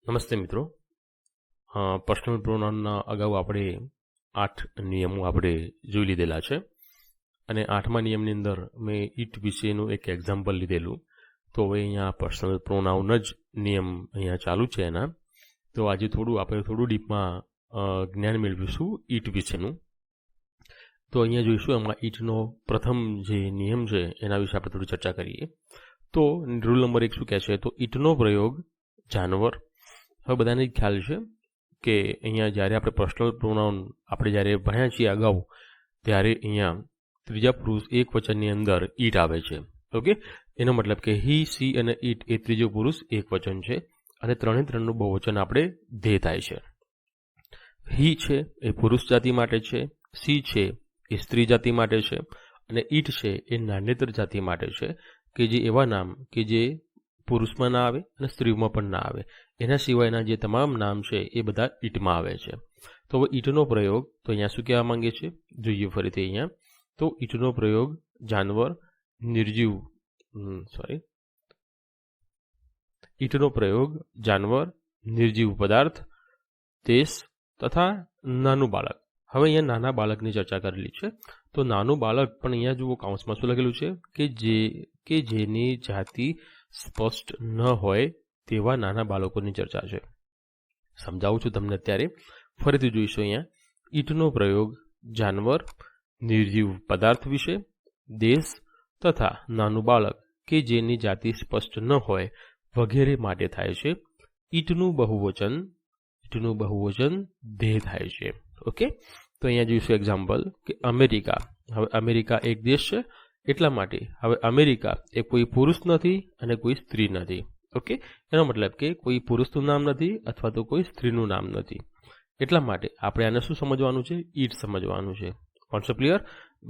નમસ્તે મિત્રો. પર્સનલ પ્રોનાઉનના અગાઉ આપણે 8 નિયમો આપણે જોઈ લીધેલા છે અને 8મા નિયમની અંદર મેં ઇટ વિશેનું એક એક્ઝામ્પલ લીધેલું. તો હવે અહીંયા પર્સનલ પ્રોનાઉન જ નિયમ અહીંયા ચાલુ છે એના. તો આજે આપણે થોડું ડીપમાં જ્ઞાન મેળવીશું ઇટ વિશેનું. તો અહીંયા જોઈશું એમાં ઇટનો પ્રથમ જે નિયમ છે એના વિશે આપણે થોડી ચર્ચા કરીએ. તો રૂલ નંબર 1 શું કહે છે? તો ઇટનો પ્રયોગ જાનવર. હવે બધાને જ ખ્યાલ છે કે અહીંયા જ્યારે આપણે પર્સનલ પ્રોનાઉન આપણે જ્યારે ભણ્યા છીએ અગાઉ, ત્યારે અહીંયા ત્રીજા પુરુષ એક વચનની અંદર ઈટ આવે છે. ઓકે, એનો મતલબ કે હી, સી અને ઈટ એ ત્રીજો પુરુષ એક વચન છે અને ત્રણનું બહુવચન આપણે ધે થાય છે. હી છે એ પુરુષ જાતિ માટે છે, સી છે એ સ્ત્રી જાતિ માટે છે અને ઈટ છે એ નાન્યતર જાતિ માટે છે, કે જે એવા નામ કે જે પુરુષમાં ના આવે અને સ્ત્રીમાં પણ ના આવે. એના સિવાયના જે તમામ નામ છે એ બધા ઈટમાં આવે છે. તો હવે ઈટનો પ્રયોગ તો અહીંયા શું કહેવા માંગે છે જોઈએ ફરીથી અહીંયા. તો ઈટનો પ્રયોગ જાનવર, નિર્જીવ ઈટનો પ્રયોગ જાનવર, નિર્જીવ પદાર્થ, દેશ તથા નાનું બાળક. હવે અહીંયા નાના બાળકની ચર્ચા કરેલી છે. તો નાનું બાળક પણ અહીંયા જુઓ કાઉન્સમાં શું લખેલું છે કે જેની જાતિ સ્પષ્ટ ન હોય તેવા નાના બાળકોની ચર્ચા છે. સમજાવું છું તમને અત્યારે. ફરીથી જોઈશું અહીંયા ઈટનો પ્રયોગ જાનવર, નિર્જીવ પદાર્થ વિશે, દેશ તથા નાનું બાળક કે જેની જાતિ સ્પષ્ટ ન હોય વગેરે માટે થાય છે. ઈટનું બહુવચન ધે થાય છે. ઓકે, તો અહીંયા જોઈશું એક્ઝામ્પલ કે અમેરિકા. હવે અમેરિકા એક દેશ છે એટલા માટે હવે અમેરિકા એ કોઈ પુરુષ નથી અને કોઈ સ્ત્રી નથી. ઓકે, એનો મતલબ કે કોઈ પુરુષનું નામ નથી અથવા તો કોઈ સ્ત્રીનું નામ નથી. એટલા માટે આપણે આને શું સમજવાનું છે? ઈટ સમજવાનું છે. Concept clear?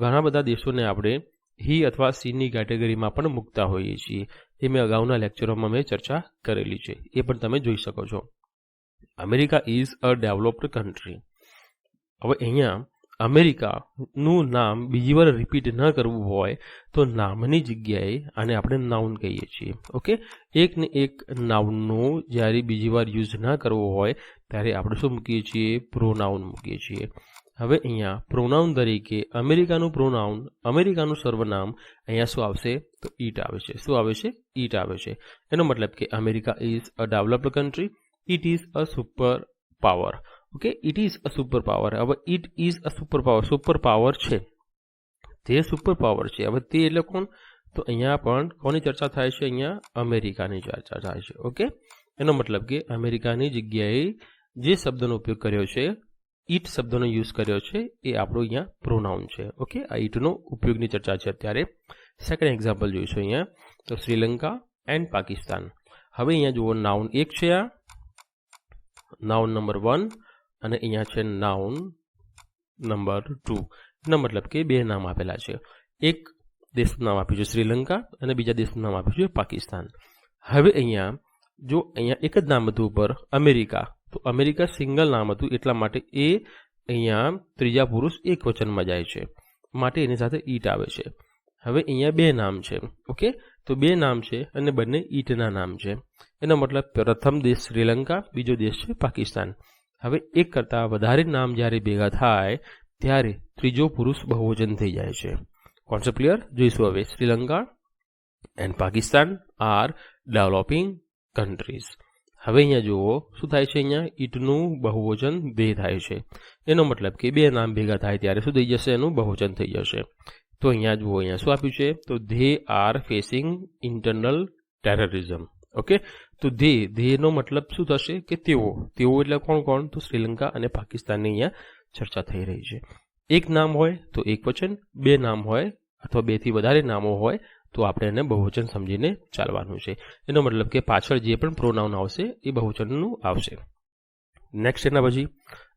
ઘણા બધા દેશોને આપણે હી અથવા સીની કેટેગરીમાં પણ મૂકતા હોઈએ છીએ. એ મેં અગાઉના લેક્ચરોમાં મેં ચર્ચા કરેલી છે, એ પણ તમે જોઈ શકો છો. America is a developed country. હવે અહીંયા અમેરિકાનું નામ બીજી વાર રિપીટ ન કરવું હોય તો નામની જગ્યાએ આને આપણે નાઉન કહીએ છીએ. ઓકે, એક ને એક નાઉનનું જ્યારે બીજી વાર યુઝ ના કરવો હોય ત્યારે આપણે શું મૂકીએ છીએ? પ્રોનાઉન મૂકીએ છીએ. હવે અહીંયા પ્રોનાઉન તરીકે અમેરિકાનું સર્વનામ અહીંયા શું આવશે? તો ઈટ આવે છે. શું આવે છે? ઈટ આવે છે. એનો મતલબ કે America is a developed country. It is a super power. Okay, it is a super power. હવે it is a super power, super power છે, તે સુપર પાવર છે. હવે તે એટલે કોણ? તો અહીંયા પણ કોની ચર્ચા થાય છે? અહીંયા અમેરિકાની ચર્ચા થાય છે. ઓકે, એનો મતલબ કે અમેરિકાની જગ્યાએ જે શબ્દનો ઉપયોગ કર્યો છે, ઈટ શબ્દનો યુઝ કર્યો છે, એ આપણો અહીંયા પ્રોનાઉન છે. ઓકે, આ ઈટનો ઉપયોગની ચર્ચા છે અત્યારે. સેકન્ડ એક્ઝામ્પલ જોઈશું અહીંયા. તો શ્રીલંકા એન્ડ પાકિસ્તાન. હવે અહીંયા જુઓ નાઉન 1 છે, આ નાઉન નંબર 1 અને અહીંયા છે નાઉન નંબર 2. એનો મતલબ કે બે નામ આપેલા છે. એક દેશનું નામ આપ્યું છે શ્રીલંકા અને બીજા દેશનું નામ આપ્યું છે પાકિસ્તાન. હવે અહીંયા જો અહીંયા એક જ નામ હતું ઉપર અમેરિકા, તો અમેરિકા સિંગલ નામ હતું એટલા માટે એ અહીંયા ત્રીજા પુરુષ એક વચનમાં જાય છે, માટે એની સાથે ઈટ આવે છે. હવે અહીંયા બે નામ છે. ઓકે, તો બે નામ છે અને બંને ઈટના નામ છે. એનો મતલબ પ્રથમ દેશ શ્રીલંકા, બીજો દેશ છે પાકિસ્તાન. હવે એક કરતાં વધારે નામ જ્યારે ભેગા થાય ત્યારે ત્રીજો પુરુષ બહુવચન થઈ જાય છે. Concept clear? જોઈશું હવે. Sri Lanka and Pakistan are developing countries. હવે અહીંયા જુઓ શું થાય છે? અહીંયા ઈટનું બહુવચન ધે થાય છે. એનો મતલબ કે બે નામ ભેગા થાય ત્યારે શું થઈ જશે? એનું બહુવચન થઈ જશે. તો અહીંયા જુઓ અહીંયા શું આપ્યું છે? તો they are facing internal terrorism. Okay, તો ધેનો મતલબ શું થશે? કે તેઓ એટલે કોણ? તો શ્રીલંકા અને પાકિસ્તાનની અહીંયા ચર્ચા થઈ રહી છે. એક નામ હોય તો એક વચન, બે નામ હોય અથવા બેથી વધારે નામો હોય તો આપણે એને બહુવચન સમજીને ચાલવાનું છે. એનો મતલબ કે પાછળ જે પણ પ્રોનાઉન આવશે એ બહુવચનનું આવશે. નેક્સ્ટ એના પછી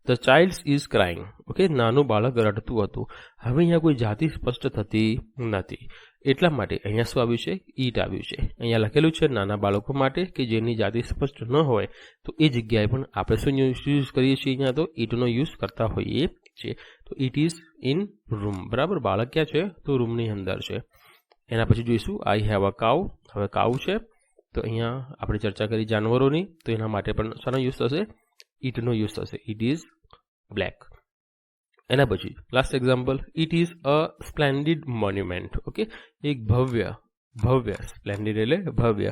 the child is crying. Okay, નાનું બાળક રડતું હતું. હવે અહીંયા કોઈ જાતિ સ્પષ્ટ થતી નથી એટલા માટે અહીંયા શું આવ્યું છે? ઈટ આવ્યું છે. અહીંયા લખેલું છે નાના બાળકો માટે કે જેની જાતિ સ્પષ્ટ ન હોય, તો એ જગ્યાએ પણ આપણે શું યુઝ કરીએ છીએ? અહીંયા તો ઈટનો યુઝ કરતા હોઈએ છીએ. તો ઇટ ઇઝ ઇન રૂમ. બરાબર, બાળક ક્યાં છે? તો રૂમની અંદર છે. એના પછી જોઈશું આઈ હેવ અ કાઉ. હવે કાઉ છે તો અહીંયા આપણે ચર્ચા કરી જાનવરોની, તો એના માટે પણ શાનો યુઝ થશે? ઇટનો યુઝ થશે. It is black. એના પછી last example, it is a splendid monument. Okay, એક ભવ્ય સ્પ્લેન્ડિડ એટલે ભવ્ય,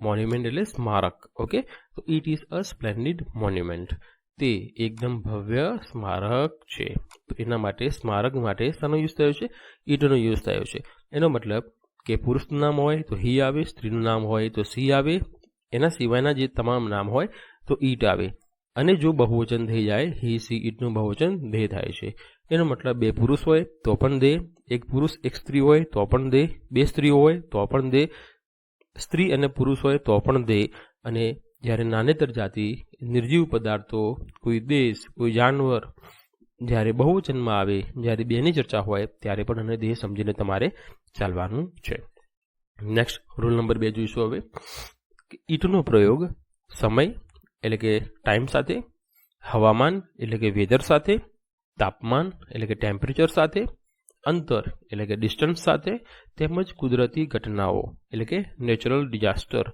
મોન્યુમેન્ટ એટલે સ્મારક. ઓકે, તો it is a splendid monument. તે એકદમ ભવ્ય સ્મારક છે. તો એના માટે સ્મારક માટે શાનો યુઝ થયો છે? ઇટનો યુઝ થયો છે. એનો મતલબ કે પુરુષનું નામ હોય તો હી આવે, સ્ત્રીનું નામ હોય તો સી આવે, એના સિવાયના જે તમામ નામ હોય તો ઈટ આવે. અને જો બહુવચન થઈ જાય, હી સી ઈટનું બહુવચન દે થાય છે. એનો મતલબ બે પુરુષ હોય તો પણ દે, એક પુરુષ એક સ્ત્રી હોય તો પણ દે, બે સ્ત્રીઓ હોય તો પણ દે, સ્ત્રી અને પુરુષ હોય તો પણ દે. અને જ્યારે નાનેતર જાતિ, નિર્જીવ પદાર્થો, કોઈ દેશ, કોઈ જાનવર જ્યારે બહુવચનમાં આવે, જ્યારે બેની ચર્ચા હોય ત્યારે પણ અને દે સમજીને તમારે ચાલવાનું છે. નેક્સ્ટ રૂલ નંબર 2 જોઈશું હવે. ઈટનો પ્રયોગ સમય એટલે કે ટાઈમ સાથે, હવામાન એટલે કે વેધર સાથે, તાપમાન એટલે કે ટેમ્પરેચર સાથે, અંતર એટલે કે ડિસ્ટન્સ સાથે, તેમજ કુદરતી ઘટનાઓ એટલે કે નેચરલ ડિઝાસ્ટર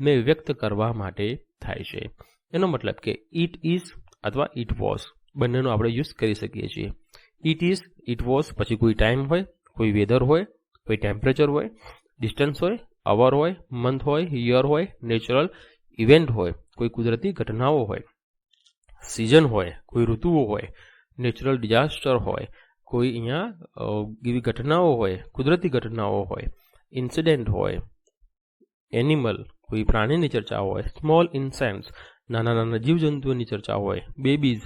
ને વ્યક્ત કરવા માટે થાય છે. એનો મતલબ કે ઇટ ઇઝ અથવા ઇટ વોઝ બંનેનો આપણે યુઝ કરી શકીએ છીએ. ઇટ ઇઝ, ઇટ વોઝ પછી કોઈ ટાઈમ હોય, કોઈ વેધર હોય, કોઈ ટેમ્પરેચર હોય, ડિસ્ટન્સ હોય, અવર હોય, મંથ હોય, યર હોય, નેચરલ ઇવેન્ટ હોય, કોઈ કુદરતી ઘટનાઓ હોય, સિઝન હોય, કોઈ ઋતુઓ હોય, નેચરલ ડિઝાસ્ટર હોય, કોઈ અહીંયા એવી ઘટનાઓ હોય, કુદરતી ઘટનાઓ હોય, ઇન્સિડેન્ટ હોય, એનિમલ કોઈ પ્રાણીની ચર્ચા હોય, સ્મોલ ઇન્સેક્ટ્સ નાના જીવજંતુઓની ચર્ચા હોય, બેબીઝ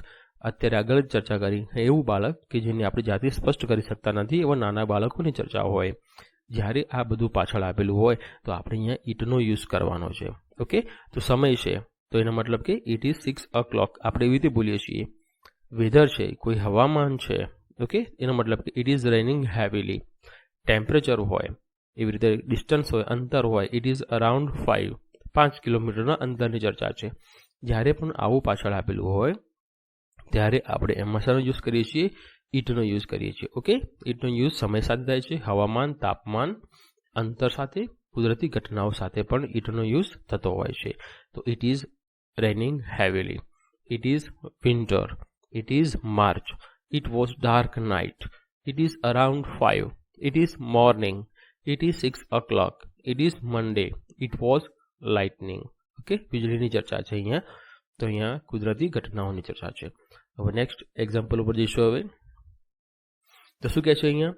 અત્યારે આગળ જ ચર્ચા કરી એવું બાળક કે જેની આપણી જાતિ સ્પષ્ટ કરી શકતા નથી એવા નાના બાળકોની ચર્ચા હોય. જ્યારે આ બધું પાછળ આપેલું હોય તો આપણે અહીંયા ઇટનો યુઝ કરવાનો છે. ઓકે, તો સમય છે તો એનો મતલબ કે ઇટ ઇઝ 6 o'clock આપણે એવી રીતે બોલીએ છીએ. વેધર છે કોઈ હવામાન છે. ઓકે, એનો મતલબ કે it is raining heavily. Temperature હોય એવી રીતે, ડિસ્ટન્સ હોય અંતર હોય, ઇટ ઇઝ અરાઉન્ડ 5 કિલોમીટરના અંતરની ચર્ચા છે. જ્યારે પણ આવું પાછળ આપેલું હોય ત્યારે આપણે એમાં શાનો યુઝ કરીએ છીએ? ઇટનો યુઝ કરીએ છીએ. ઓકે, ઇટનો યુઝ સમય સાથે થાય છે, હવામાન, તાપમાન, અંતર સાથે, કુદરતી ઘટનાઓ સાથે પણ ઇટનો યુઝ થતો હોય છે. તો it is raining heavily, it is winter, it is March, it was dark night, it is around 5, it is morning, it is 6 o'clock, it is Monday, it was lightning. Okay, વીજળીની ચર્ચા છે અહીંયા, તો અહીંયા કુદરતી ઘટનાઓની ચર્ચા છે. હવે નેક્સ્ટ એક્ઝામ્પલ ઉપર જઈશું. હવે તો શું કહે છે અહીંયા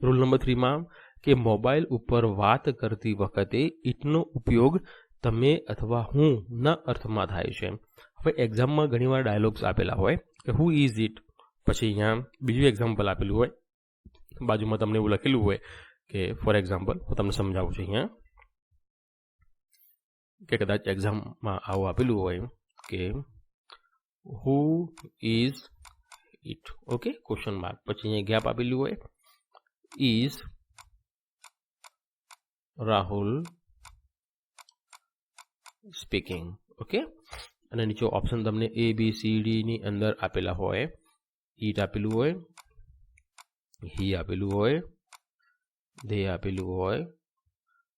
રૂલ નંબર 3 કે મોબાઈલ ઉપર વાત કરતી વખતે ઇટનો ઉપયોગ તમે અથવા હું ના અર્થમાં થાય છે. હવે એક્ઝામમાં ઘણીવાર ડાયલોગ્સ આપેલા હોય કે હુ ઇઝ ઇટ, પછી અહીંયા બીજું એક્ઝામ્પલ આપેલું હોય, બાજુમાં તમને એવું લખેલું હોય કે ફોર એક્ઝામ્પલ હું તમને સમજાવું છું અહીંયા કે કદાચ એક્ઝામમાં આવું આપેલું હોય કે who is it. Okay, question mark પછી અહીંયા ગેપ આપેલું હોય, ઇઝ રાહુલ સ્પીકિંગ. ઓકે, અને નીચે ઓપ્શન તમને ABCD ની અંદર આપેલા હોય, ઇટ આપેલું હોય, હી આપેલું હોય, ધે આપેલું હોય,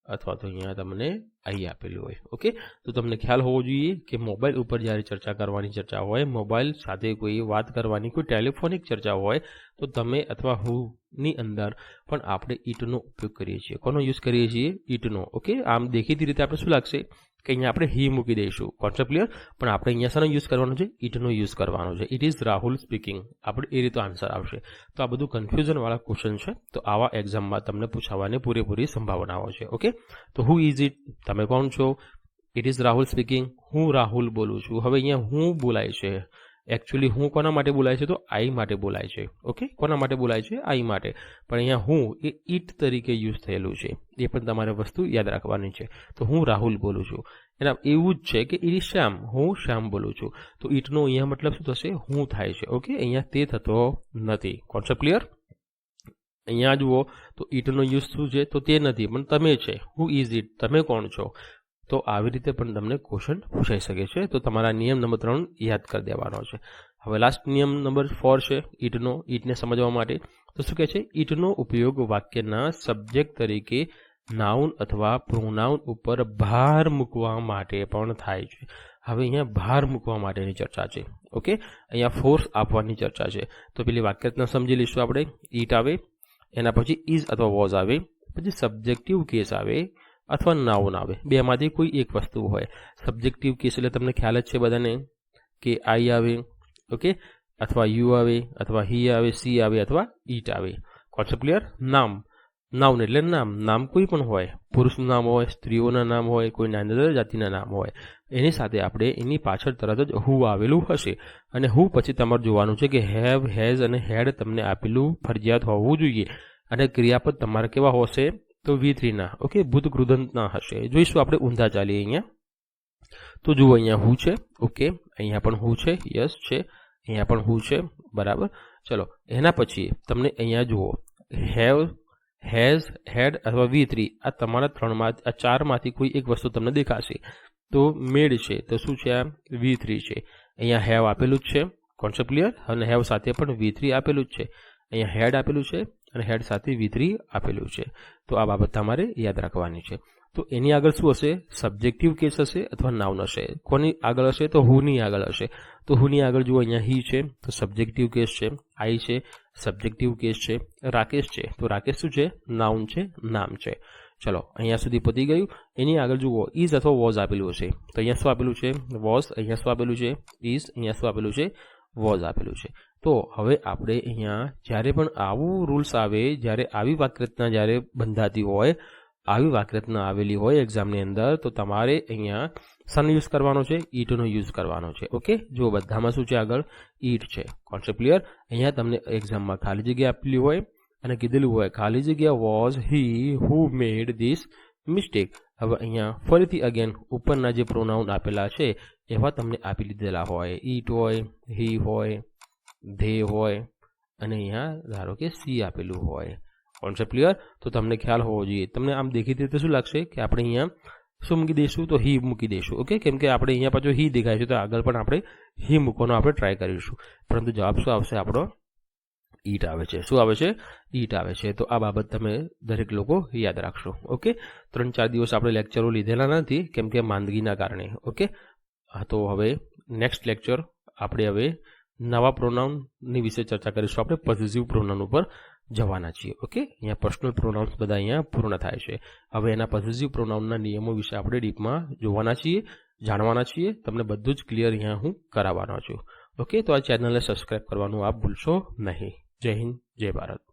અથવા તો અહીંયા તમને આઈ આપેલું હોય. ઓકે, તો તમને ખ્યાલ હોવો જોઈએ કે મોબાઈલ ઉપર જ્યારે ચર્ચા કરવાની ચર્ચા હોય, મોબાઈલ સાથે કોઈ વાત કરવાની કોઈ ટેલિફોનિક ચર્ચા હોય તો તમે અથવા હું ની અંદર પણ આપણે ઇટનો ઉપયોગ કરીએ છીએ. કોનો યુઝ કરીએ છીએ? ઇટનો. ઓકે, આમ દેખીતી રીતે આપણે શું લાગશે કે અહીંયા આપણે હી મૂકી દઈશું, કોન્સેપ્ટ ક્લિયર, પણ આપણે અહીંયા શાનો યુઝ કરવાનો છે? ઇટનો યુઝ કરવાનો છે. ઇટ ઇઝ રાહુલ સ્પીકિંગ, આપણે એ રીતે આન્સર આવશે. તો આ બધું કન્ફ્યુઝન વાળા ક્વેશ્ચન છે, તો આવા એક્ઝામમાં તમને પૂછાવાની પૂરેપૂરી સંભાવનાઓ છે. ઓકે, તો હુ ઇઝ ઇટ, તમે કોણ છો? ઇટ ઇઝ રાહુલ સ્પીકિંગ, હું રાહુલ બોલું છું. હવે અહીંયા હું બોલાય છે, એકચ્યુઅલી હું કોના માટે બોલાય છે? તો આઈ માટે બોલાય છે. ઓકે, કોના માટે બોલાય છે? આઈ માટે. પણ અહીંયા હું એ ઇટ તરીકે યુઝ થયેલું છે, એ પણ તમારે વસ્તુ યાદ રાખવાની છે. તો હું રાહુલ બોલું છું. એના એવું જ છે કે ઇટ શ્યામ, હું શ્યામ બોલું છું. તો ઇટનો અહીંયા મતલબ શું થશે? હું થાય છે. ઓકે, અહીંયા તે થતો નથી. Concept clear? અહીંયા જુઓ તો ઇટનો યુઝ શું છે? તો તે નથી પણ તમે છે. હુ ઇઝ ઇટ, તમે કોણ છો? તો આવી રીતે પણ તમને ક્વેશ્ચન પૂછાઈ શકે છે. તો તમારા નિયમ નંબર 3 યાદ કરી દેવાનો છે. હવે લાસ્ટ નિયમ નંબર 4 છે ઇટને સમજવા માટે. તો શું કહે છે? ઇટનો ઉપયોગ વાક્યના સબ્જેક્ટ તરીકે નાઉન અથવા પ્રોનાઉન ઉપર ભાર મૂકવા માટે પણ થાય છે. હવે અહીંયા ભાર મૂકવા માટેની ચર્ચા છે. ઓકે, અહીંયા ફોર્સ આપવાની ચર્ચા છે. તો પેલી વાક્યરચના સમજી લઈશું આપણે. ઈટ આવે, એના પછી ઇઝ અથવા વોઝ આવે, પછી સબ્જેક્ટિવ કેસ આવે અથવા નાઉન આવે. બેમાંથી કોઈ એક વસ્તુ હોય. સબ્જેક્ટિવ કેસ એટલે તમને ખ્યાલ જ છે બધાને કે આઈ આવે, ઓકે, અથવા યુ આવે, અથવા હી આવે, સી આવે અથવા ઈટ આવે. Concept clear? નાઉન એટલે નામ કોઈ પણ હોય, પુરુષનું નામ હોય, સ્ત્રીઓના નામ હોય, કોઈ નાના જાતિના નામ હોય, એની સાથે આપણે એની પાછળ તરત જ હુ આવેલું હશે. અને હુ પછી તમારે જોવાનું છે કે હેવ, હેઝ અને હેડ તમને આપેલું ફરજિયાત હોવું જોઈએ. અને ક્રિયાપદ તમારે કેવા હશે? તો V3 ના, ઓકે, ભૂત કૃદંતના હશે. જોઈશું આપણે ઊંધા ચાલીએ અહીંયા. તો જુઓ અહીંયા હુ છે, ઓકે, અહીંયા પણ હુ છે, યસ છે, અહીંયા પણ હુ છે, બરાબર. ચલો, એના પછી તમને અહીંયા જુઓ હેવ, હેઝ, હેડ અથવા V3 આ તમારા ચારમાંથી કોઈ એક વસ્તુ તમને દેખાશે. તો મેડ છે, તો શું છે? આ V3 છે. અહીંયા હેવ આપેલું જ છે, કોન્સેપ્ટ ક્લિયર? અને હેવ સાથે પણ V3 આપેલું જ છે. અહીંયા હેડ આપેલું છે અને હેડ સાથે V3 આપેલું છે. તો આ બાબત તમારે યાદ રાખવાની છે. તો એની આગળ શું હશે? સબ્જેક્ટિવ કેસ હશે અથવા નાઉન હશે. કોની આગળ હશે? તો હુની આગળ હશે. તો હુની આગળ જુઓ અહીંયા હી છે, તો સબ્જેક્ટિવ કેસ છે. આઈ છે, સબ્જેક્ટિવ કેસ છે. રાકેશ છે, તો રાકેશ શું છે? નાઉન છે, નામ છે. ચલો, અહીંયા સુધી પતી ગયું. એની આગળ જુઓ ઇઝ અથવા વોઝ આપેલું હશે. તો અહીંયા શું આપેલું છે? વોઝ. અહીંયા શું આપેલું છે? ઇઝ. અહીંયા શું આપેલું છે? વોઝ આપેલું છે. તો હવે આપણે અહીંયા જ્યારે પણ આવું રૂલ્સ આવે, જ્યારે આવી વાક્યરચના જ્યારે બંધાતી હોય, આવી વાક્યરચના આવેલી હોય એક્ઝામની અંદર, તો તમારે અહીંયા શાનો યુઝ કરવાનો છે? ઈટનો યુઝ કરવાનો છે. ઓકે, જો બધામાં શું છે? આગળ ઈટ છે. Concept clear? અહીંયા તમને એક્ઝામમાં ખાલી જગ્યા આપેલી હોય અને કીધેલું હોય ખાલી જગ્યા was he who made this mistake. હવે અહીંયા ફરીથી અગેન ઉપરના જે પ્રોનાઉન આપેલા છે એવા તમને આપી લીધેલા હોય. ઈટ હોય, હી હોય, ધે હોય અને અહીંયા ધારો કે સી આપેલું હોય. Concept clear? તો તમને ખ્યાલ હોવો જોઈએ. તમને આમ દેખીતી રીતે શું લાગશે કે આપણે અહીંયા શું મૂકી દઈશું? તો હી મૂકી દઈશું. ઓકે, કેમ કે આપણે અહીંયા પાછું હી દેખાય છે, તો આગળ પણ આપણે હી મૂકવાનો આપણે ટ્રાય કરીશું. પરંતુ જવાબ શું આવશે? આપણો ઈટ આવે છે. શું આવે છે? ઈટ આવે છે. તો આ બાબત તમે દરેક લોકો યાદ રાખશો. ઓકે, 3-4 દિવસ આપણે લેક્ચરો લીધેલા નથી કેમ કે માંદગીના કારણે. ઓકે, તો હવે નેક્સ્ટ લેક્ચર આપણે હવે નવા પ્રોનાઉનની વિશે ચર્ચા કરીશું. આપણે પોઝિટિવ પ્રોનાઉન ઉપર જવાના છીએ. ઓકે, અહીંયા પર્સનલ પ્રોનાઉન્સ બધા અહીંયા પૂર્ણ થાય છે. હવે એના પોઝિટિવ પ્રોનાઉનના નિયમો વિશે આપણે ડીપમાં જોવાના છીએ, જાણવાના છીએ. તમને બધું જ ક્લિયર અહીંયા હું કરાવવાનો છું. ઓકે, તો આ ચેનલને સબસ્ક્રાઇબ કરવાનું આપ ભૂલશો નહીં. જય હિન્દ, જય ભારત.